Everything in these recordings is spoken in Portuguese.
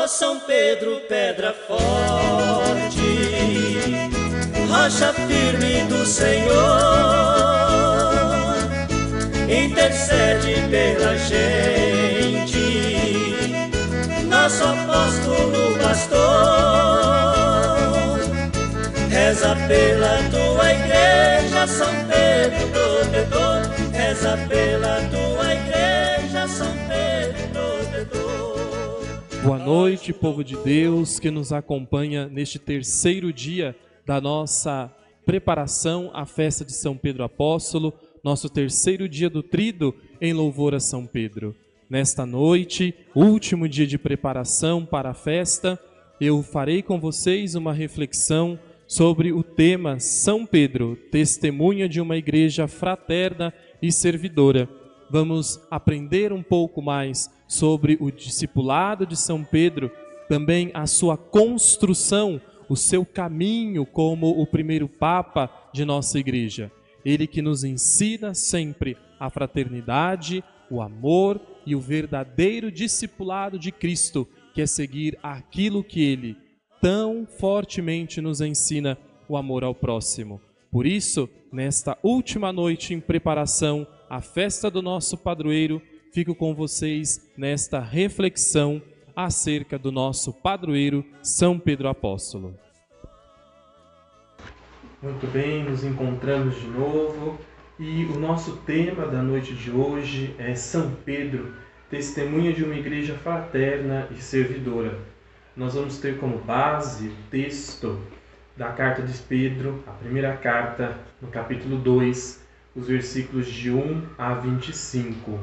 São Pedro, pedra forte, rocha firme do Senhor, intercede pela gente, nosso apóstolo pastor, reza pela tua igreja, São Pedro protetor, reza pela tua igreja, São Pedro protetor. Boa noite, povo de Deus que nos acompanha neste terceiro dia da nossa preparação à festa de São Pedro Apóstolo, nosso terceiro dia do Tríduo em louvor a São Pedro. Nesta noite, último dia de preparação para a festa, eu farei com vocês uma reflexão sobre o tema São Pedro, testemunha de uma igreja fraterna e servidora. Vamos aprender um pouco mais sobre o discipulado de São Pedro, também a sua construção, o seu caminho como o primeiro Papa de nossa igreja. Ele que nos ensina sempre a fraternidade, o amor e o verdadeiro discipulado de Cristo, que é seguir aquilo que Ele tão fortemente nos ensina, o amor ao próximo. Por isso, nesta última noite em preparação à festa do nosso padroeiro, fico com vocês nesta reflexão acerca do nosso padroeiro São Pedro Apóstolo. Muito bem, nos encontramos de novo e o nosso tema da noite de hoje é São Pedro, testemunha de uma igreja fraterna e servidora. Nós vamos ter como base o texto da carta de Pedro, a primeira carta, no capítulo 2, os versículos de 1 a 25.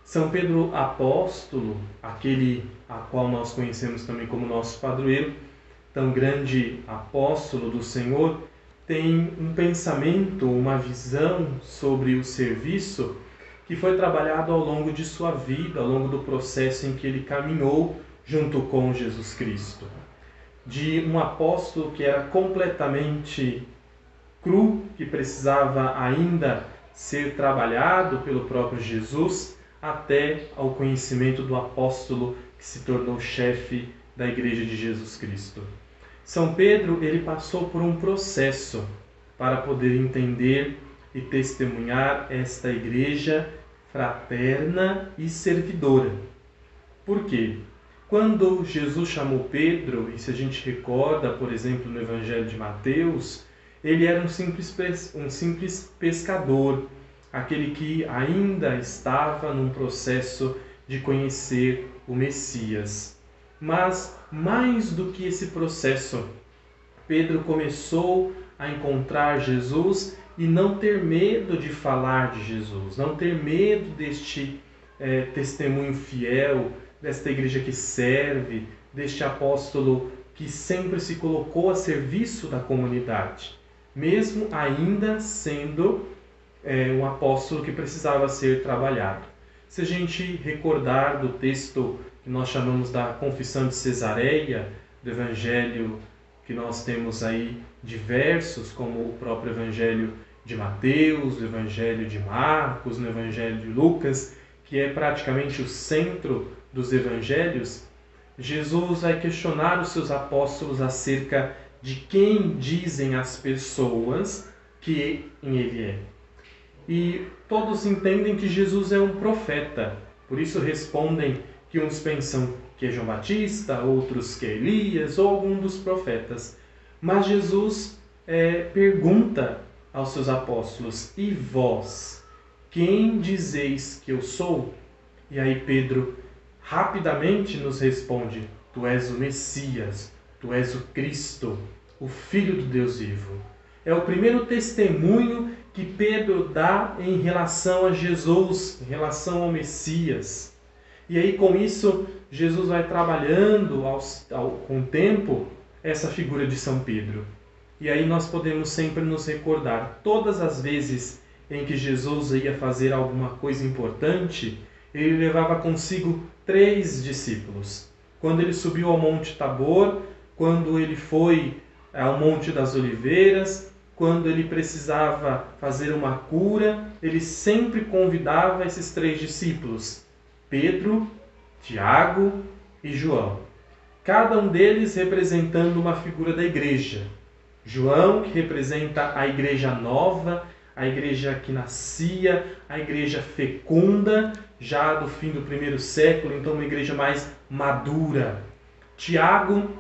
São Pedro Apóstolo, aquele a qual nós conhecemos também como nosso padroeiro, tão grande apóstolo do Senhor, tem um pensamento, uma visão sobre o serviço que foi trabalhado ao longo de sua vida, ao longo do processo em que ele caminhou junto com Jesus Cristo. De um apóstolo que era completamente cru, que precisava ainda ser trabalhado pelo próprio Jesus, até ao conhecimento do apóstolo que se tornou chefe da Igreja de Jesus Cristo. São Pedro, ele passou por um processo para poder entender e testemunhar esta igreja fraterna e servidora. Por quê? Quando Jesus chamou Pedro, e se a gente recorda, por exemplo, no Evangelho de Mateus, ele era um simples pescador, aquele que ainda estava num processo de conhecer o Messias. Mas, mais do que esse processo, Pedro começou a encontrar Jesus e não ter medo de falar de Jesus, não ter medo deste testemunho fiel, desta igreja que serve, deste apóstolo que sempre se colocou a serviço da comunidade, mesmo ainda sendo um apóstolo que precisava ser trabalhado. Se a gente recordar do texto que nós chamamos da Confissão de Cesareia, do Evangelho que nós temos aí diversos, como o próprio Evangelho de Mateus, o Evangelho de Marcos, no Evangelho de Lucas, que é praticamente o centro dos evangelhos, Jesus vai questionar os seus apóstolos acerca de quem dizem as pessoas que ele é. E todos entendem que Jesus é um profeta, por isso respondem que uns pensam que é João Batista, outros que é Elias ou algum dos profetas. Mas Jesus pergunta aos seus apóstolos: e vós, quem dizeis que eu sou? E aí Pedro rapidamente nos responde: tu és o Messias, tu és o Cristo, o Filho do Deus vivo. É o primeiro testemunho que Pedro dá em relação a Jesus, em relação ao Messias. E aí com isso, Jesus vai trabalhando com o tempo essa figura de São Pedro. E aí nós podemos sempre nos recordar, todas as vezes em que Jesus ia fazer alguma coisa importante, ele levava consigo 3 discípulos. Quando ele subiu ao Monte Tabor, quando ele foi ao Monte das Oliveiras, quando ele precisava fazer uma cura, ele sempre convidava esses 3 discípulos, Pedro, Tiago e João. cada um deles representando uma figura da igreja. João, que representa a igreja nova, a igreja que nascia, a igreja fecunda, já do fim do primeiro século, então uma igreja mais madura. Tiago,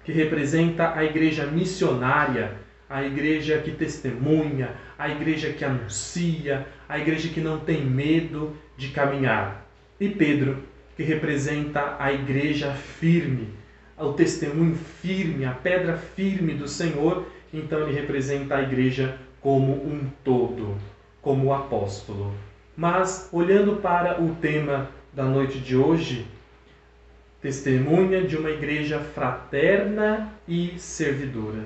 que representa a igreja missionária, a igreja que testemunha, a igreja que anuncia, a igreja que não tem medo de caminhar. E Pedro, que representa a igreja firme, o testemunho firme, a pedra firme do Senhor. Então ele representa a igreja como um todo, como o apóstolo. Mas, olhando para o tema da noite de hoje, testemunha de uma igreja fraterna e servidora.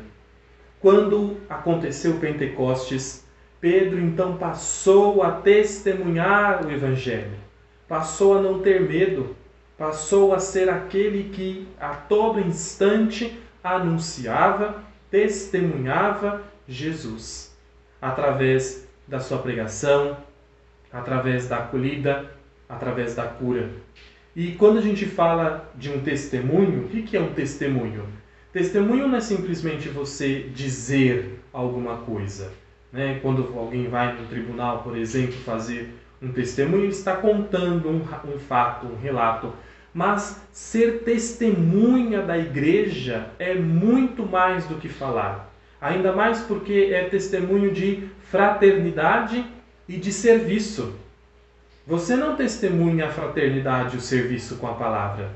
Quando aconteceu o Pentecostes, Pedro então passou a testemunhar o Evangelho, passou a não ter medo, passou a ser aquele que a todo instante anunciava, testemunhava Jesus, através da sua pregação, através da acolhida, através da cura. E quando a gente fala de um testemunho, o que é um testemunho? Testemunho não é simplesmente você dizer alguma coisa, né? Quando alguém vai no tribunal, por exemplo, fazer um testemunho, ele está contando um fato, um relato. Mas ser testemunha da igreja é muito mais do que falar. Ainda mais porque é testemunho de fraternidade e de serviço. Você não testemunha a fraternidade e o serviço com a palavra.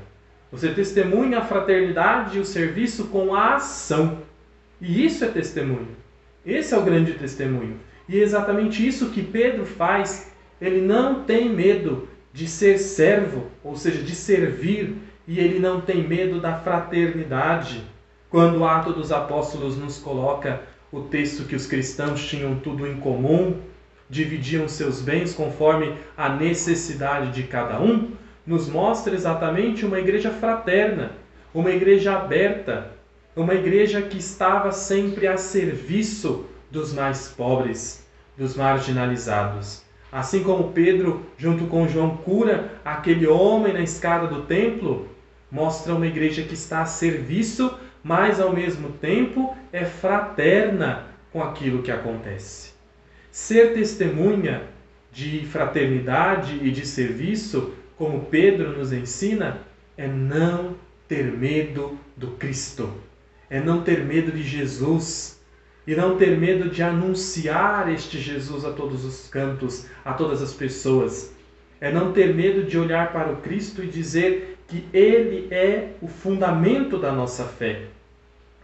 Você testemunha a fraternidade e o serviço com a ação. E isso é testemunho. Esse é o grande testemunho. E é exatamente isso que Pedro faz. Ele não tem medo de ser servo, ou seja, de servir, e ele não tem medo da fraternidade. Quando o Atos dos Apóstolos nos coloca o texto que os cristãos tinham tudo em comum, dividiam seus bens conforme a necessidade de cada um, nos mostra exatamente uma igreja fraterna, uma igreja aberta, uma igreja que estava sempre a serviço dos mais pobres, dos marginalizados. Assim como Pedro, junto com João, cura aquele homem na escada do templo, mostra uma igreja que está a serviço, mas ao mesmo tempo é fraterna com aquilo que acontece. Ser testemunha de fraternidade e de serviço, como Pedro nos ensina, é não ter medo do Cristo, é não ter medo de Jesus e não ter medo de anunciar este Jesus a todos os cantos, a todas as pessoas. É não ter medo de olhar para o Cristo e dizer que Ele é o fundamento da nossa fé.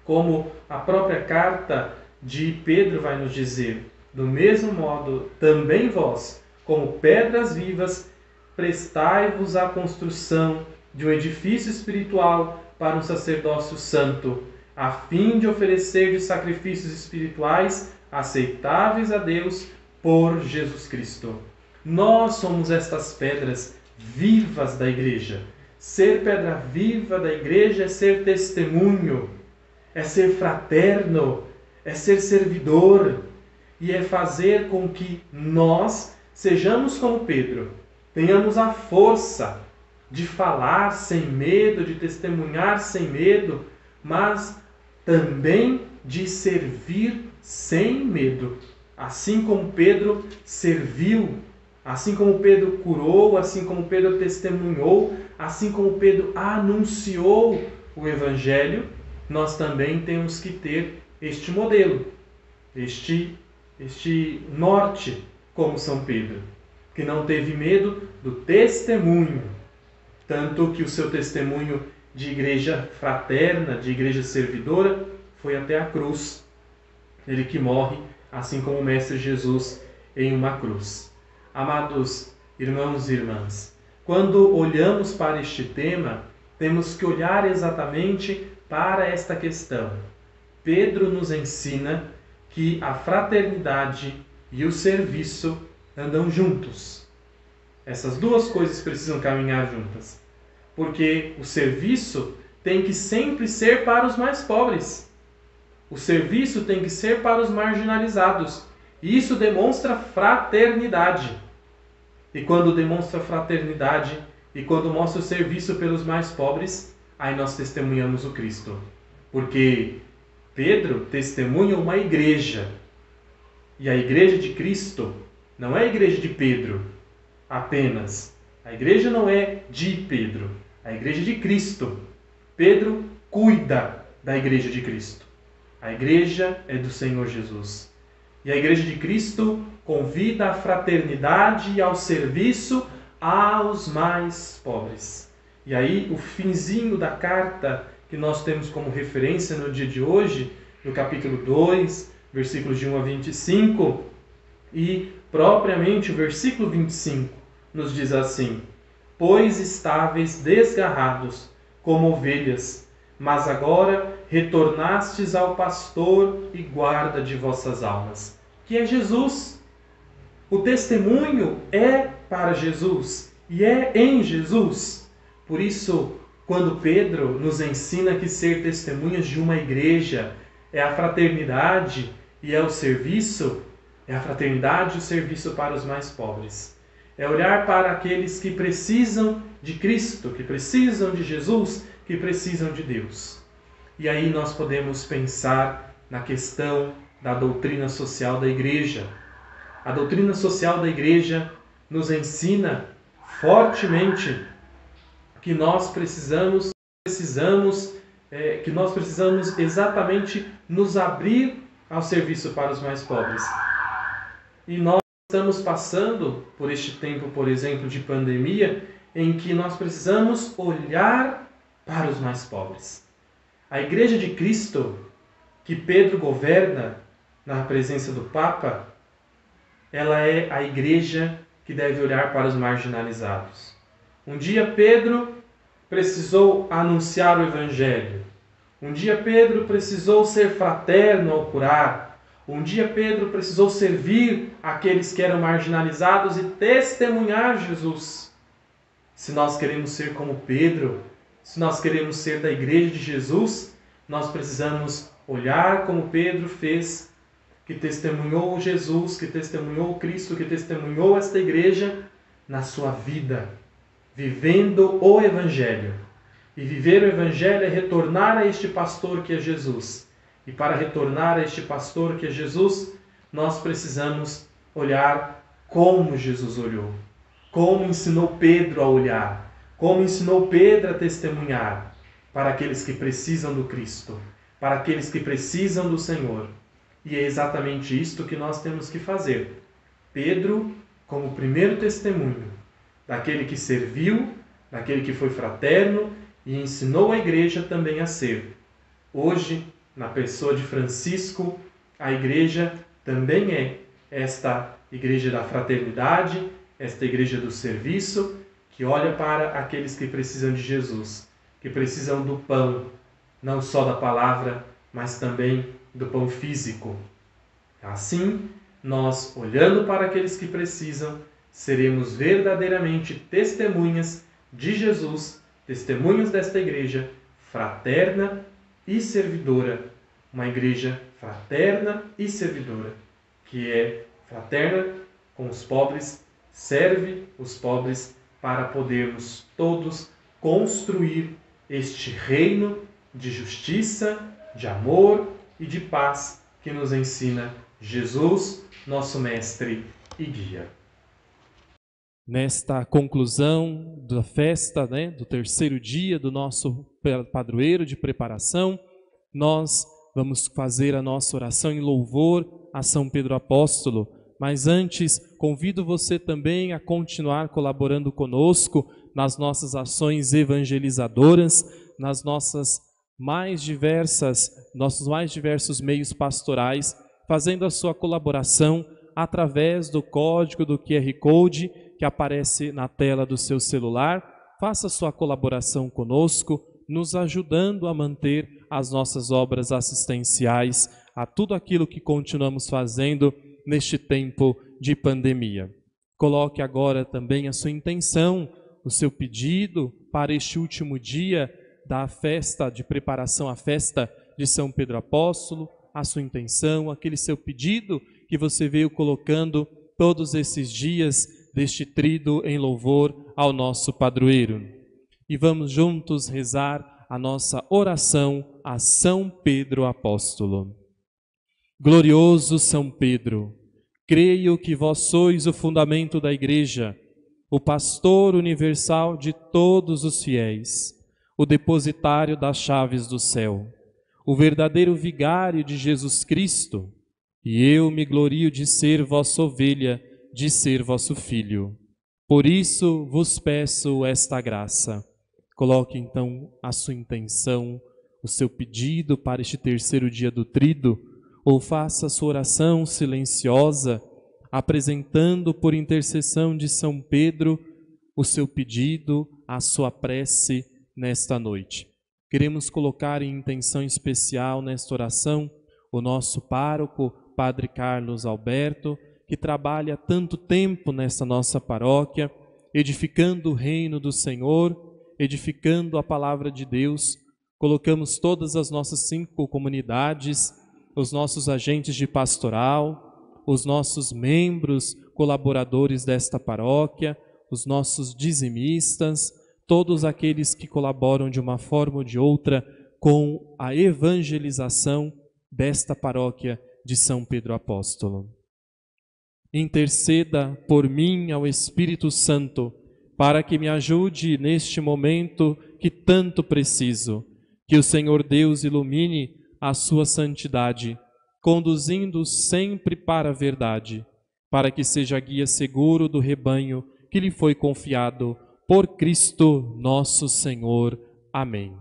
Como a própria carta de Pedro vai nos dizer, do mesmo modo, também vós, como pedras vivas, prestai-vos à construção de um edifício espiritual para um sacerdócio santo, a fim de oferecer sacrifícios espirituais aceitáveis a Deus por Jesus Cristo. Nós somos estas pedras vivas da igreja. Ser pedra viva da igreja é ser testemunho, é ser fraterno, é ser servidor e é fazer com que nós sejamos como Pedro, tenhamos a força de falar sem medo, de testemunhar sem medo, mas também de servir sem medo. Assim como Pedro serviu, assim como Pedro curou, assim como Pedro testemunhou, assim como Pedro anunciou o Evangelho, nós também temos que ter este modelo, este norte como São Pedro, que não teve medo do testemunho, tanto que o seu testemunho de igreja fraterna, de igreja servidora, foi até a cruz. Ele que morre, assim como o Mestre Jesus, em uma cruz. Amados irmãos e irmãs, quando olhamos para este tema, temos que olhar exatamente para esta questão. Pedro nos ensina que a fraternidade e o serviço andam juntos. Essas duas coisas precisam caminhar juntas. Porque o serviço tem que sempre ser para os mais pobres. O serviço tem que ser para os marginalizados. E isso demonstra fraternidade. E quando demonstra fraternidade e quando mostra o serviço pelos mais pobres, aí nós testemunhamos o Cristo. Porque Pedro testemunha uma igreja. E a igreja de Cristo não é a igreja de Pedro apenas. A igreja não é de Pedro, a igreja de Cristo. Pedro cuida da igreja de Cristo. A igreja é do Senhor Jesus. E a igreja de Cristo convida à fraternidade e ao serviço aos mais pobres. E aí o finzinho da carta que nós temos como referência no dia de hoje, no capítulo 2, versículos de 1 a 25, e propriamente o versículo 25 nos diz assim: pois estáveis desgarrados como ovelhas, mas agora retornastes ao pastor e guarda de vossas almas, que é Jesus. O testemunho é para Jesus e é em Jesus. Por isso, quando Pedro nos ensina que ser testemunhas de uma igreja é a fraternidade e é o serviço, é a fraternidade e o serviço para os mais pobres. É olhar para aqueles que precisam de Cristo, que precisam de Jesus, que precisam de Deus. E aí nós podemos pensar na questão da doutrina social da igreja. A doutrina social da igreja nos ensina fortemente que nós precisamos exatamente nos abrir ao serviço para os mais pobres. E nós estamos passando por este tempo, por exemplo, de pandemia, em que nós precisamos olhar para os mais pobres. A Igreja de Cristo, que Pedro governa na presença do Papa, ela é a igreja que deve olhar para os marginalizados. Um dia Pedro precisou anunciar o Evangelho. Um dia Pedro precisou ser fraterno ao curar. Um dia Pedro precisou servir aqueles que eram marginalizados e testemunhar Jesus. Se nós queremos ser como Pedro, se nós queremos ser da igreja de Jesus, nós precisamos olhar como Pedro fez, que testemunhou Jesus, que testemunhou Cristo, que testemunhou esta igreja na sua vida, vivendo o Evangelho. E viver o Evangelho é retornar a este pastor que é Jesus. E para retornar a este pastor que é Jesus, nós precisamos olhar como Jesus olhou, como ensinou Pedro a olhar, como ensinou Pedro a testemunhar para aqueles que precisam do Cristo, para aqueles que precisam do Senhor. E é exatamente isto que nós temos que fazer. Pedro, como primeiro testemunho daquele que serviu, daquele que foi fraterno e ensinou a igreja também a ser. Hoje, na pessoa de Francisco, a igreja também é esta igreja da fraternidade, esta igreja do serviço, que olha para aqueles que precisam de Jesus, que precisam do pão, não só da palavra, mas também do pão físico. Assim, nós, olhando para aqueles que precisam, seremos verdadeiramente testemunhas de Jesus, testemunhas desta igreja fraterna e servidora. Uma igreja fraterna e servidora, que é fraterna com os pobres, serve os pobres para podermos todos construir este reino de justiça, de amor e de paz que nos ensina Jesus, nosso mestre e guia. Nesta conclusão da festa, do terceiro dia do nosso padroeiro de preparação, nós vamos fazer a nossa oração em louvor a São Pedro Apóstolo. Mas antes, convido você também a continuar colaborando conosco nas nossas ações evangelizadoras, nas nossos mais diversos meios pastorais, fazendo a sua colaboração através do código do QR Code que aparece na tela do seu celular. Faça sua colaboração conosco, nos ajudando a manter as nossas obras assistenciais, a tudo aquilo que continuamos fazendo neste tempo de pandemia. Coloque agora também a sua intenção, o seu pedido para este último dia da festa de preparação à festa de São Pedro Apóstolo, a sua intenção, aquele seu pedido que você veio colocando todos esses dias deste tríduo em louvor ao nosso padroeiro. E vamos juntos rezar a nossa oração a São Pedro Apóstolo. Glorioso São Pedro, creio que vós sois o fundamento da Igreja, o pastor universal de todos os fiéis, o depositário das chaves do céu, o verdadeiro vigário de Jesus Cristo, e eu me glorio de ser vossa ovelha, de ser vosso filho. Por isso vos peço esta graça. Coloque então a sua intenção, o seu pedido para este terceiro dia do Tríduo, ou faça a sua oração silenciosa, apresentando por intercessão de São Pedro o seu pedido, a sua prece nesta noite. Queremos colocar em intenção especial nesta oração o nosso pároco, Padre Carlos Alberto, que trabalha há tanto tempo nesta nossa paróquia, edificando o reino do Senhor, edificando a palavra de Deus. Colocamos todas as nossas 5 comunidades, os nossos agentes de pastoral, os nossos membros, colaboradores desta paróquia, os nossos dizimistas, todos aqueles que colaboram de uma forma ou de outra com a evangelização desta paróquia de São Pedro Apóstolo. Interceda por mim ao Espírito Santo, para que me ajude neste momento que tanto preciso. Que o Senhor Deus ilumine a sua santidade, conduzindo sempre para a verdade, para que seja guia seguro do rebanho que lhe foi confiado por Cristo nosso Senhor. Amém.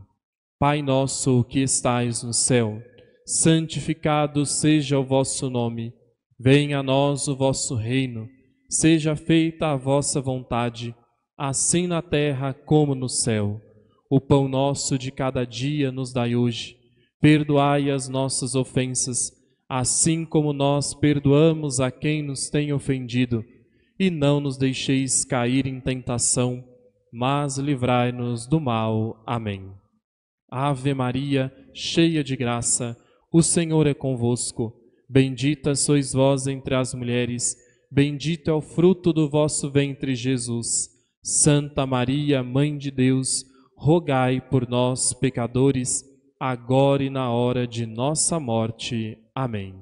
Pai nosso que estais no céu, santificado seja o vosso nome. Venha a nós o vosso reino. Seja feita a vossa vontade, assim na terra como no céu. O pão nosso de cada dia nos dai hoje. Perdoai as nossas ofensas, assim como nós perdoamos a quem nos tem ofendido. E não nos deixeis cair em tentação, mas livrai-nos do mal. Amém. Ave Maria, cheia de graça, o Senhor é convosco. Bendita sois vós entre as mulheres, bendito é o fruto do vosso ventre, Jesus. Santa Maria, Mãe de Deus, rogai por nós, pecadores, agora e na hora de nossa morte. Amém.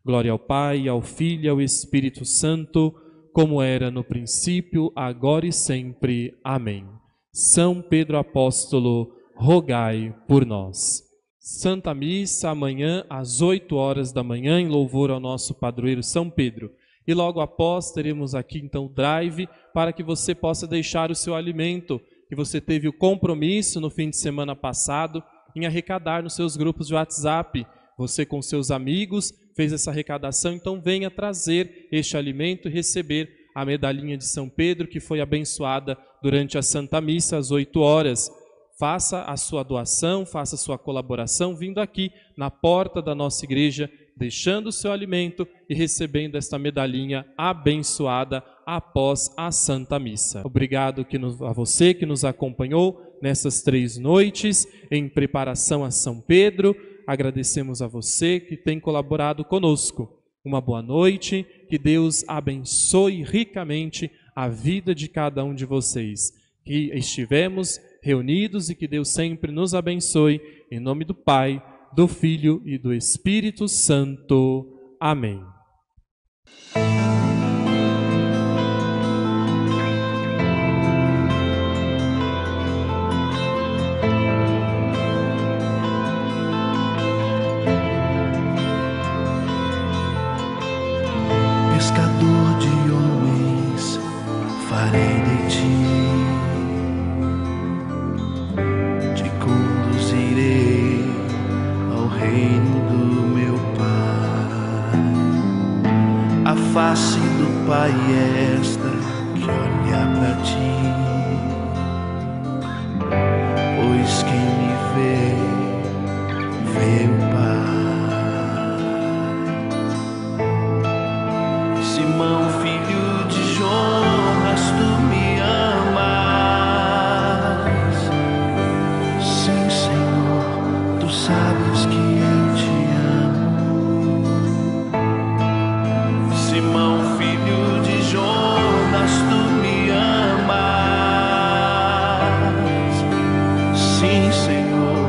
Glória ao Pai, ao Filho e ao Espírito Santo, como era no princípio, agora e sempre. Amém. São Pedro Apóstolo, rogai por nós. Santa Missa amanhã às 8 horas da manhã, em louvor ao nosso padroeiro São Pedro. E logo após teremos aqui então o drive para que você possa deixar o seu alimento, que você teve o compromisso no fim de semana passado em arrecadar nos seus grupos de WhatsApp. Você com seus amigos fez essa arrecadação, então venha trazer este alimento e receber a medalhinha de São Pedro que foi abençoada durante a Santa Missa às 8 horas. Faça a sua doação, faça a sua colaboração vindo aqui na porta da nossa igreja, deixando o seu alimento e recebendo esta medalhinha abençoada após a Santa Missa. Obrigado a você que nos acompanhou nessas 3 noites em preparação a São Pedro. Agradecemos a você que tem colaborado conosco. Uma boa noite, que Deus abençoe ricamente a vida de cada um de vocês. Que estivemos reunidos e que Deus sempre nos abençoe. Em nome do Pai, do Filho e do Espírito Santo. Amém. Pescador de homens, farei de ti. Te conduzirei ao reino do meu Pai. A face do Pai é esta que olha pra ti. Pois quem me vê, vê o Pai. Simão, filho de Jonas, tu me amas. Sim, Senhor, tu sabes que eu te amo. Simão, filho de Jonas, tu me amas. Sim, Senhor,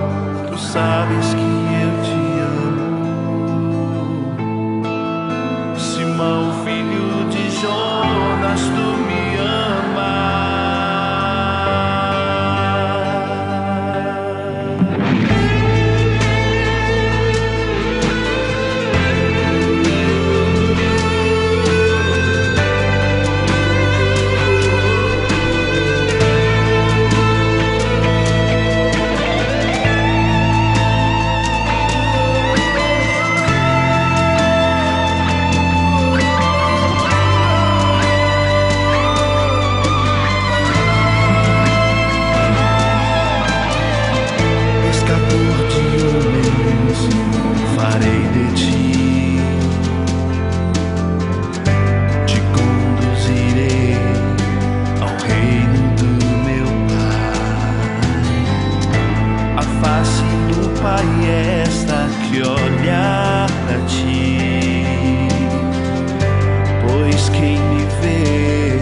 quem me vê,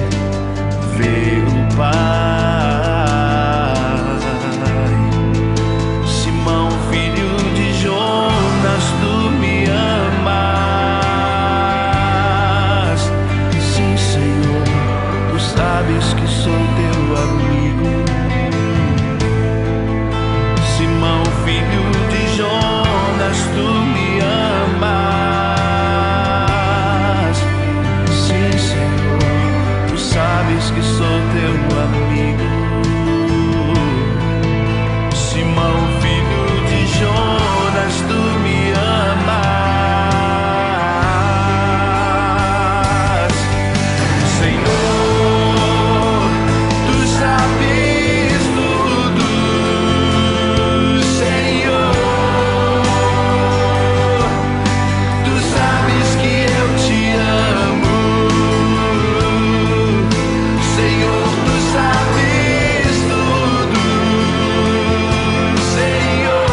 vê o Pai. Simão, filho de Jonas, tu me amas. Sim, Senhor, tu sabes que sou teu amigo. Simão, filho de Jonas, tu me amas. Sim, Senhor, tu sabes que sou teu amigo. Simão, filho de Jonas, tu me amas. Senhor, tu sabes tudo. Senhor, tu sabes que eu te amo. Senhor, tu sabes tudo. Senhor,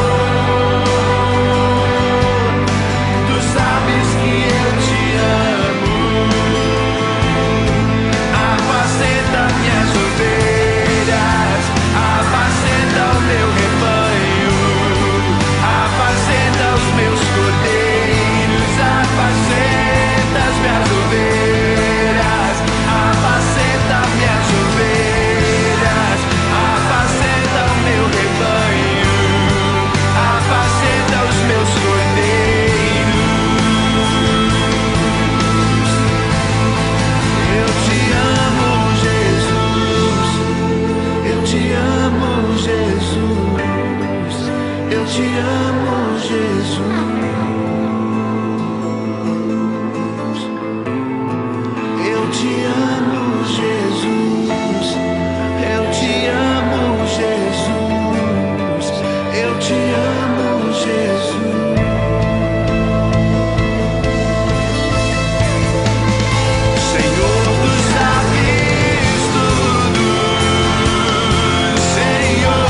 tu sabes que eu te amo. Apacenta minhas ovelhas, apacenta o meu rebanho, apacenta os meus cordeiros, apacenta as minhas ovelhas, apacenta minhas ovelhas, apacenta o meu rebanho, apacenta os meus cordeiros. Eu te amo, Jesus. Eu te amo, Jesus. Eu te amo, Jesus. Eu te amo, Jesus. Eu te amo, Jesus. Eu te amo, Jesus. Senhor, tu sabes tudo. Senhor,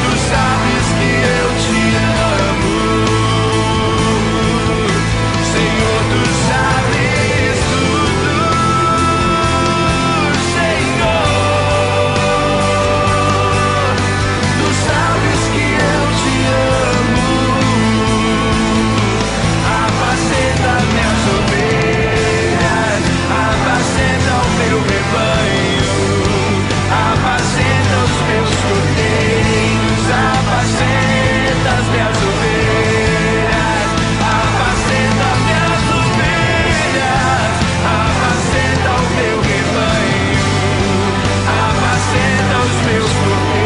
tu sabes que eu te amo. Senhor, tu sabes tudo. Senhor, tu sabes que eu te amo. Apacenta minhas ovelhas, apacenta o meu rebanho, apacenta os meus cordeiros, apacenta as minhas ovelhas, apacenta minhas ovelhas, apacenta o meu rebanho, apacenta os meus cordeiros.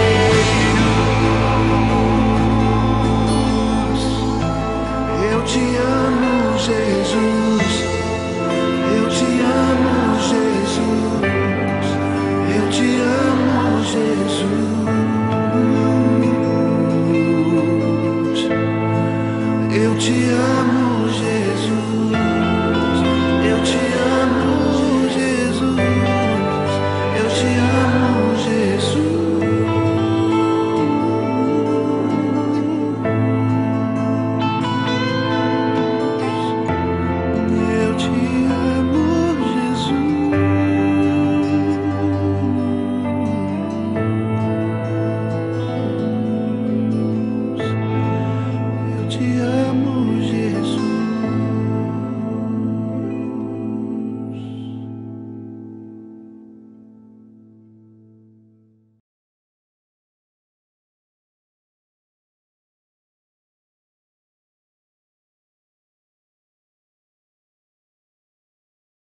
Eu te amo, Jesus. Eu te amo, Jesus. Eu te amo, Jesus. Eu te amo, Jesus. Eu te amo, Jesus.